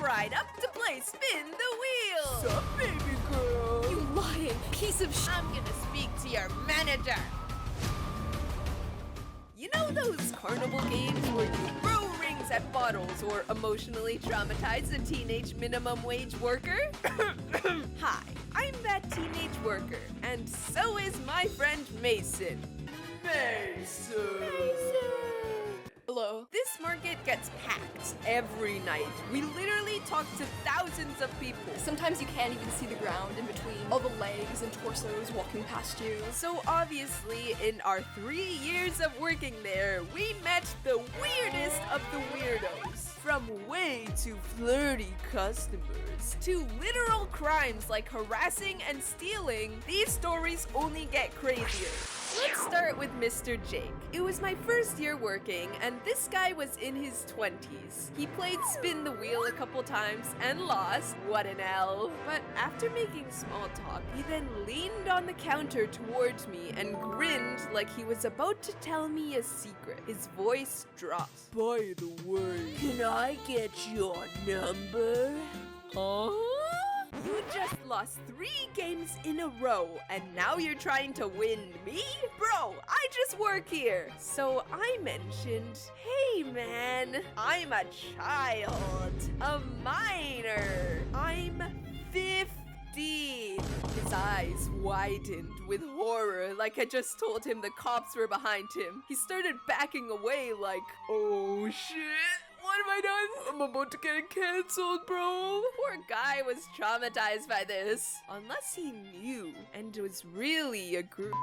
right up to play Spin the Wheel. Sup, baby girl? You lying piece of sh**. I'm gonna speak to your manager. You know those carnival games where you throw rings at bottles or emotionally traumatize a teenage minimum wage worker? Hi, I'm that teenage worker, and so is my friend Mason. Mason. Hello. This market gets packed every night. We literally talk to thousands of people. Sometimes you can't even see the ground in between all the legs and torsos walking past you. So obviously, in our 3 years of working there, we met the weirdest of the weirdos. From way-too-flirty customers to literal crimes like harassing and stealing, these stories only get crazier. Let's start with Mr. Jake. It was my first year working, and this guy was in his 20s. He played Spin the Wheel a couple times and lost. What an L. But after making small talk, he then leaned on the counter towards me and grinned like he was about to tell me a secret. His voice dropped. By the way, can I get your number? Huh? You just lost 3 games in a row, and now you're trying to win me? Bro, I just work here. So I mentioned, hey man, I'm a child, a minor. I'm 15. His eyes widened with horror like I just told him the cops were behind him. He started backing away like, oh shit. What have I done? I'm about to get canceled, bro. Poor guy was traumatized by this. Unless he knew and was really a group.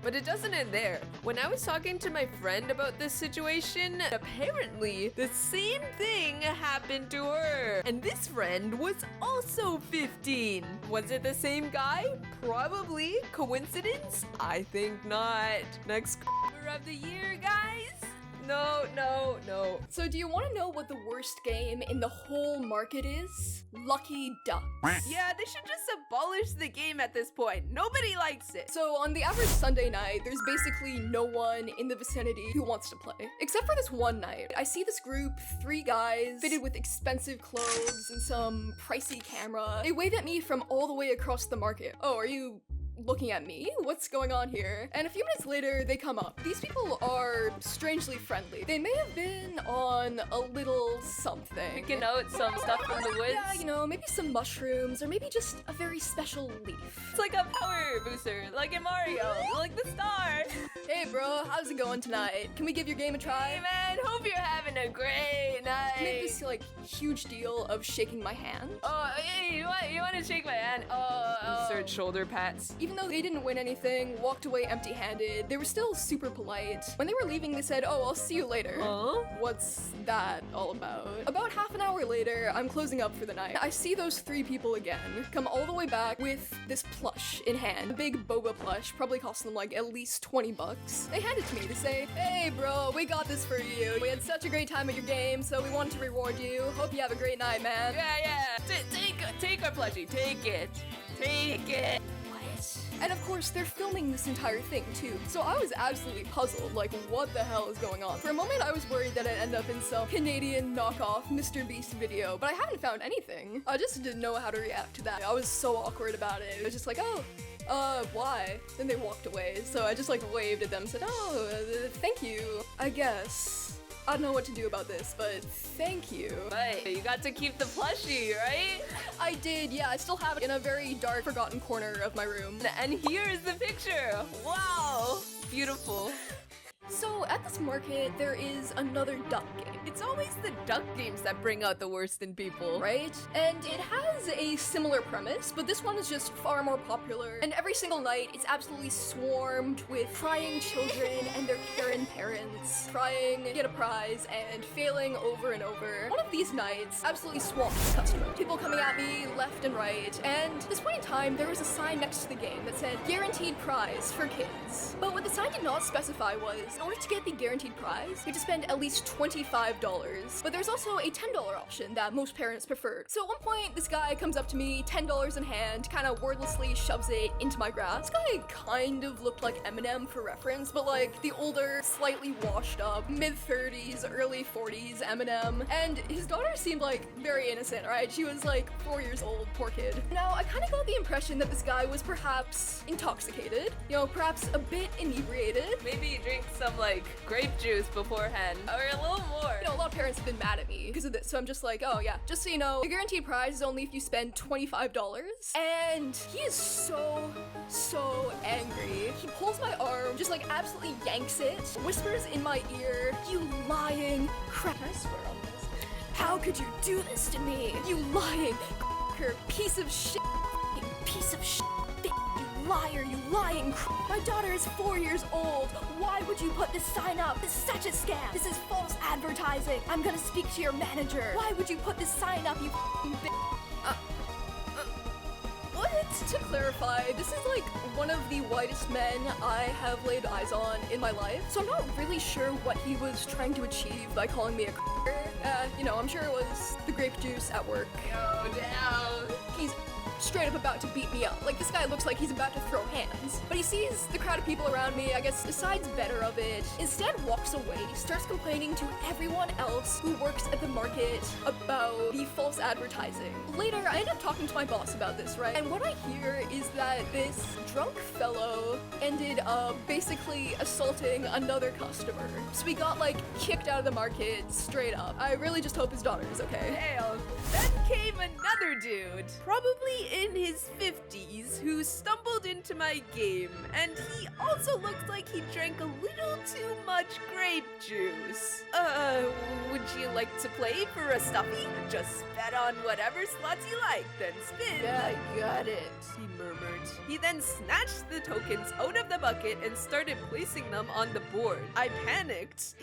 But it doesn't end there. When I was talking to my friend about this situation, apparently the same thing happened to her. And this friend was also 15. Was it the same guy? Probably. Coincidence? I think not. Next of the year, guys. No. So do you want to know what the worst game in the whole market is? Lucky Duck. Yeah, they should just abolish the game at this point. Nobody likes it. So on the average Sunday night, there's basically no one in the vicinity who wants to play. Except for this one night. I see this group, 3 guys, fitted with expensive clothes and some pricey camera. They wave at me from all the way across the market. Oh, are you looking at me? What's going on here? And a few minutes later, they come up. These people are strangely friendly. They may have been on a little something. Picking out some stuff from the woods? Yeah, you know, maybe some mushrooms, or maybe just a very special leaf. It's like a power booster, like in Mario, like the star. Hey bro, how's it going tonight? Can we give your game a try? Hey man, hope you're having a great night. Make this like huge deal of shaking my hand. Oh, hey, you want to shake my hand? Insert shoulder pats. Even though they didn't win anything, walked away empty-handed, they were still super polite. When they were leaving, they said, oh, I'll see you later. Huh? What's that all about? About half an hour later, I'm closing up for the night. I see those 3 people again, come all the way back with this plush in hand. A big boba plush, probably cost them like at least 20 bucks. They hand it to me to say, hey bro, we got this for you. We had such a great time at your game, so we wanted to reward you. Hope you have a great night, man. Yeah. Take our plushie. Take it. And of course, they're filming this entire thing too. So I was absolutely puzzled, like what the hell is going on? For a moment, I was worried that I'd end up in some Canadian knockoff Mr. Beast video, but I haven't found anything. I just didn't know how to react to that. I was so awkward about it. I was just like, why? Then they walked away, so I just like waved at them and said, thank you, I guess. I don't know what to do about this, but thank you. Right, you got to keep the plushie, right? I did, yeah. I still have it in a very dark, forgotten corner of my room. And here is the picture. Wow, beautiful. So at this market, there is another duck game. It's always the duck games that bring out the worst in people. Right? And it has a similar premise, but this one is just far more popular. And every single night, it's absolutely swarmed with crying children and their Karen parents, trying to get a prize and failing over and over. One of these nights absolutely swamped with customers. People coming at me left and right. And at this point in time, there was a sign next to the game that said, guaranteed prize for kids. But what the sign did not specify was in order to get the guaranteed prize, you have to spend at least $25. But there's also a $10 option that most parents preferred. So at one point, this guy comes up to me, $10 in hand, kind of wordlessly shoves it into my grasp. This guy kind of looked like Eminem for reference, but like the older, slightly washed up, mid-30s, early 40s Eminem. And his daughter seemed like very innocent, right? She was like 4 years old, poor kid. Now, I kind of got the impression that this guy was perhaps intoxicated, you know, perhaps a bit inebriated. Maybe he drinks some like grape juice beforehand, or a little more. You know, a lot of parents have been mad at me because of this, so I'm just like, oh yeah, just so you know, the guaranteed prize is only if you spend $25. And he is so angry. He pulls my arm, just like absolutely yanks it, whispers in my ear, "You lying crap." I swear on this. "How could you do this to me? You lying piece of shit, piece of shit, you liar, you lying crap. My daughter is 4 years old. Why would you put this sign up? This is such a scam. This is false advertising. I'm gonna speak to your manager. Why would you put this sign up, you bitch?" What? To clarify, this is like one of the whitest men I have laid eyes on in my life, so I'm not really sure what he was trying to achieve by calling me a you know, I'm sure it was the grape juice at work. Oh, no. He's straight up about to beat me up. Like, this guy looks like he's about to throw hands. But he sees the crowd of people around me, I guess decides better of it, instead walks away, starts complaining to everyone else who works at the market about the false advertising. Later, I end up talking to my boss about this, right? And what I hear is that this drunk fellow ended up basically assaulting another customer. So we got, like, kicked out of the market straight up. I really just hope his daughter is okay. Damn. Then came another dude, probably in his 50s, who stumbled into my game, and he also looked like he drank a little too much grape juice. Would you like to play for a stuffy? Just bet on whatever slots you like, then spin. Yeah, I got it. He murmured. He then snatched the tokens out of the bucket and started placing them on the board. I panicked.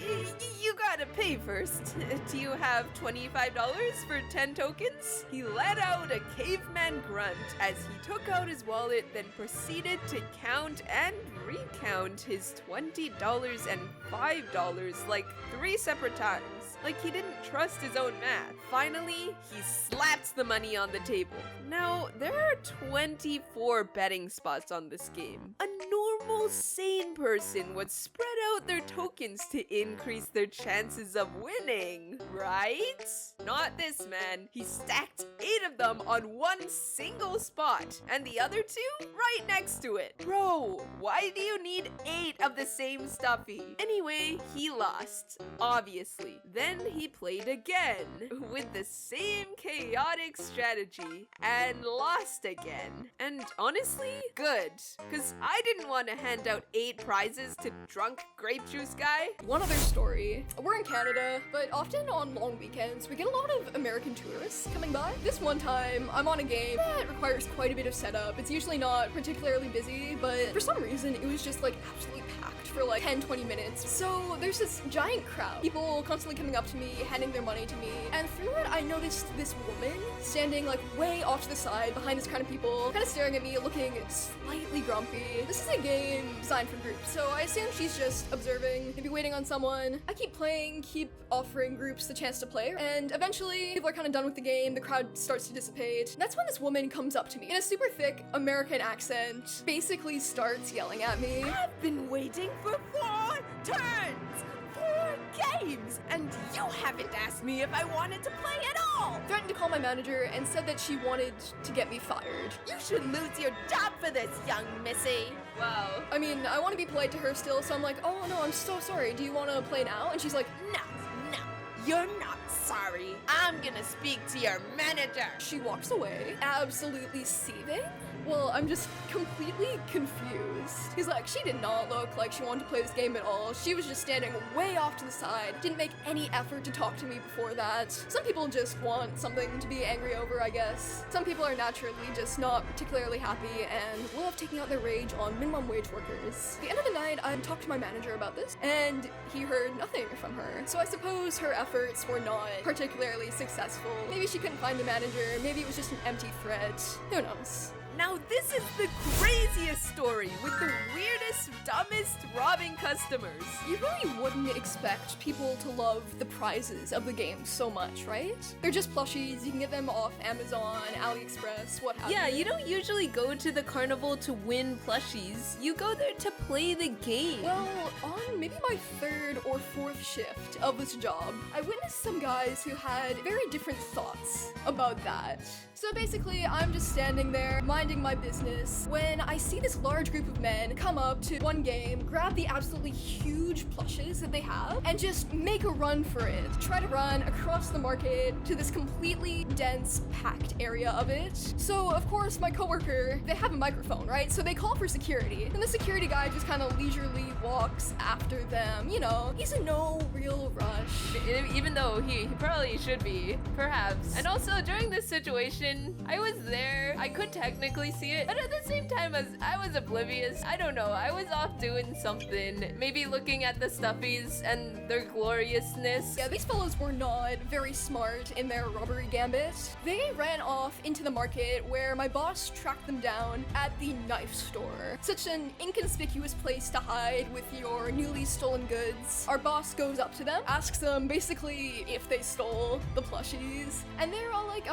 You gotta pay first. Do you have $25 for 10 tokens? He let out a caveman grunt as he took out his wallet, then proceeded to count and recount his $20 and $5 like 3 separate times. Like he didn't trust his own math. Finally, he slapped the money on the table. Now, there are 24 betting spots on this game. A normal, sane person would spread out their tokens to increase their chances of winning, right? Not this man. He stacked 8 of them on one single spot, and the other 2 right next to it. Bro, why do you need 8 of the same stuffy? Anyway, he lost, obviously. Then he played again with the same chaotic strategy and lost again. And honestly, good, because I didn't want to hand out 8 prizes to drunk grape juice guy. One other story. We're in Canada, but often on long weekends, we get a lot of American tourists coming by. This one time, I'm on a game that requires quite a bit of setup. It's usually not particularly busy, but for some reason, it was just like absolutely packed for like 10-20 minutes. So there's this giant crowd, people constantly coming up to me, handing their money to me, and through it I noticed this woman standing like way off to the side behind this crowd of people, kind of staring at me, looking slightly grumpy. This is a game designed for groups, so I assume she's just observing, maybe waiting on someone. I keep playing, keep offering groups the chance to play, and eventually people are kind of done with the game, the crowd starts to dissipate. That's when this woman comes up to me in a super thick American accent, basically starts yelling at me. I've been waiting for 4 turns, 4 games, and you haven't asked me if I wanted to play at all. Threatened to call my manager and said that she wanted to get me fired. You should lose your job for this, young missy. Wow. I mean, I want to be polite to her still, so I'm like, oh no, I'm so sorry. Do you want to play now? And she's like, No, you're not sorry. I'm gonna speak to your manager. she walks away, absolutely seething. Well, I'm just completely confused. He's like, she did not look like she wanted to play this game at all. She was just standing way off to the side, didn't make any effort to talk to me before that. Some people just want something to be angry over, I guess. Some people are naturally just not particularly happy and love taking out their rage on minimum wage workers. At the end of the night, I talked to my manager about this, and he heard nothing from her. So I suppose her efforts were not particularly successful. Maybe she couldn't find a manager, maybe it was just an empty threat. Who knows? Now this is the craziest story with the weirdest, dumbest robbing customers. You really wouldn't expect people to love the prizes of the game so much, right? They're just plushies, you can get them off Amazon, AliExpress, what have you. Yeah, you don't usually go to the carnival to win plushies. You go there to play the game. Well, on maybe my third or fourth shift of this job, I witnessed some guys who had very different thoughts about that. So basically, I'm just standing there, minding my business, when I see this large group of men come up to one game, grab the absolutely huge plushes that they have, and just make a run for it. Try to run across the market to this completely dense, packed area of it. So, of course, my coworker, they have a microphone, right? So they call for security, and the security guy just kind of leisurely walks after them. You know, he's in no real rush. Even though he probably should be, perhaps. And also, during this situation, I was there. I could technically see it, but at the same time as I was oblivious. I don't know. I was off doing something. Maybe looking at the stuffies and their gloriousness. Yeah, these fellows were not very smart in their robbery gambit. They ran off into the market where my boss tracked them down at the knife store. Such an inconspicuous place to hide with your newly stolen goods. Our boss goes up to them, asks them basically if they stole the plushies, and they're all like,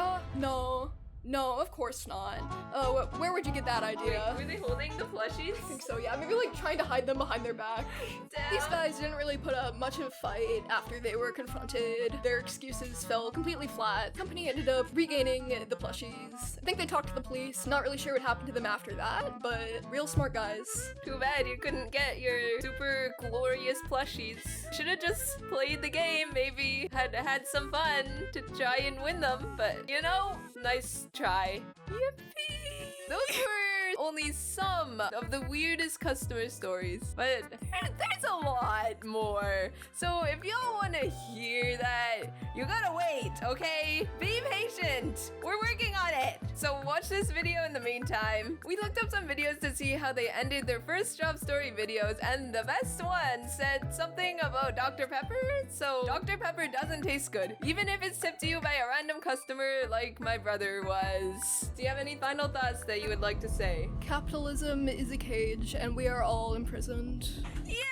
no, of course not. Oh, where would you get that idea? Wait, were they holding the plushies? I think so, yeah. Maybe like trying to hide them behind their back. Damn. These guys didn't really put up much of a fight after they were confronted. Their excuses fell completely flat. The company ended up regaining the plushies. I think they talked to the police. Not really sure what happened to them after that, but real smart guys. Too bad you couldn't get your super glorious plushies. Should've just played the game, maybe had some fun to try and win them, but you know, nice try. Yippee! Those were only some of the weirdest customer stories, but there's a lot more. So if y'all want to hear that, you gotta wait, okay? Be patient. We're working on it. So watch this video in the meantime. We looked up some videos to see how they ended their first job story videos, and the best one said something about Dr. Pepper. So Dr. Pepper doesn't taste good, even if it's tipped to you by a random customer like my brother was. Do you have any final thoughts that you would like to say? Capitalism is a cage, and we are all imprisoned. Yeah!